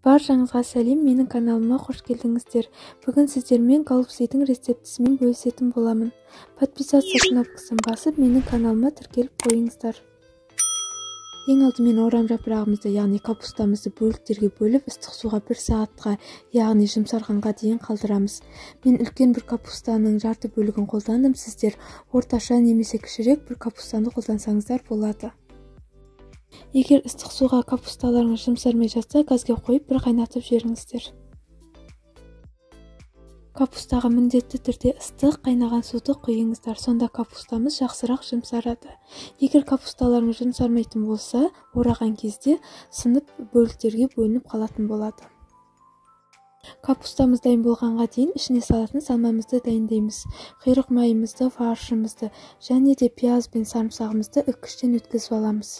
Баршаңызға сәлем, менің каналыма қош келдіңіздер. Бүгін сіздермен голубцидың рецептісімен бөлісетін боламын. Подписаться кнопкасын басып, менің каналыма тіркеліп қойыңыздар. Ең алдымен орам жапырағымызды, яғни капустамызды бөліктерге бөліп, ыстық суға 1 сағатқа, яғни жұмсарғанға дейін қалдырамыз. Мен үлкен бір капустаның жарты бөлігін қолдандым, сіздер орташа немесе кішірек бір капустаны қолдансаңыздар болады. Егер ыстық суға капусталарыңыз жұмсармай жатса, газға қойып бір қайнатып жіберіңіздер. Капустаға міндетті түрде ыстық қайнаған суды құйыңыздар, сонда капустамыз жақсырақ жұмсарады. Егер капусталарыңыз жұмсармайтын болса, ораған кезде сынып бөліктерге бөлініп қалатын болады. Капустамыз дайын болғанға дейін ішіне салатын салмамызды дайындаймыз. Құйрық майымызды, фаршымызды және де пияз бен сарымсағымызды үккіштен өткізіп аламыз.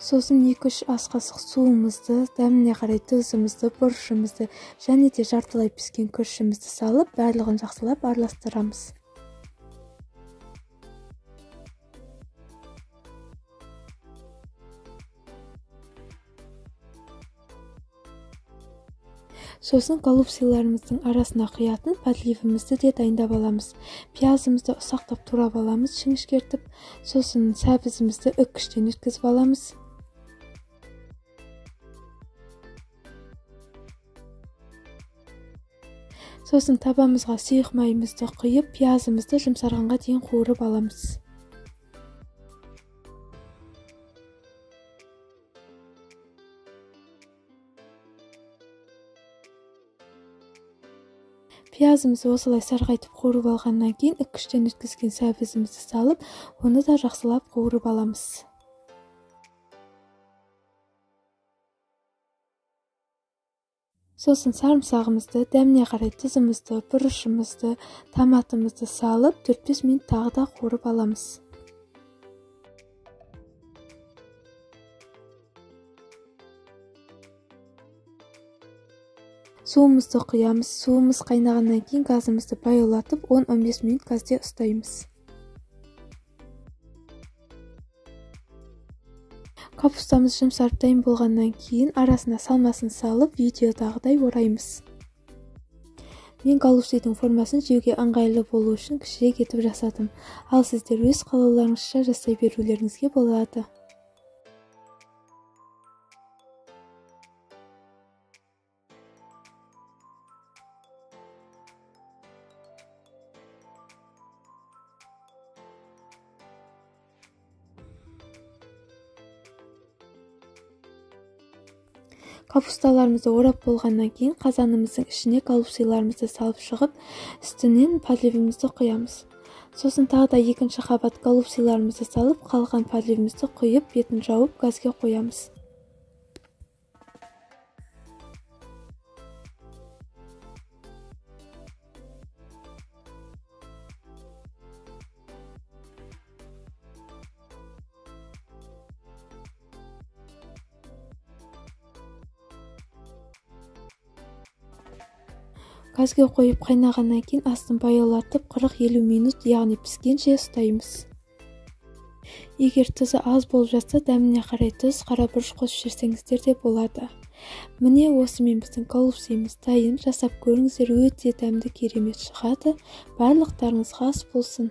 Сосын 2-3 ас қасық суымызды, дәміне қарай тұзымызды, бұрышымызды және де жартылай піскен күрішімізді салып, барлығын жақсылап араластырамыз. Сосын голубциларымыздың арасына құятын подливімізді де дайындап аламыз. Пиязымызды ұсақтап турап аламыз, шіңішкертіп, сосын сәбізімізді үккіштен өткізіп аламыз. Сосын табамызға сұйық майымызды құйып, пиязымызды жұмсарғанға дейін қуырып аламыз. Пиязымызды осылай сарғайтып қуырып алғаннан кейін үккіштен өткізген сәбізімізді салып, оны да жақсылап қуырып аламыз. Сосын сарымсағымызды, дәміне қарай тұзымызды, бұрышымызды, томатымызды салып, 4-5 минут тағы да қуырып аламыз. Суымызды құямыз. Суымыз қайнағаннан кейін газымызды баяулатып, 10-15 минут газде ұстаймыз. Капустамыз жұмсарып дайын болғаннан кейін арасына салмасын салып, видеодағыдай ораймыз. Мен голубцидың формасын жеуге ыңғайлы болу үшін кішірек етіп жасадым. Ал сіздер өз қалауларыңызша жасай берулеріңізге болады. Капусталарымызды орап болғаннан кейін қазанымыздың ішіне голубциларымызды салып шығып, үстінен подливімізді құямыз. Сосын тағы да 2-ші қабат голубциларымызды салып, қалған подливімізді құйып, бетін жауып, газға қоямыз. Газға қойып қайнағаннан кейін астын баяулатып 40-50 минут, яғни піскенше ұстаймыз. Егер тұзы аз болып жатса, дәміне қарай тұз, қара бұрыш қосып жіберсеңіздер де болады. Міне осымен біздің голубцимыз дайын, жасап көріңіздер, өте дәмді керемет шығады. Барлықтарыңызға ас болсын.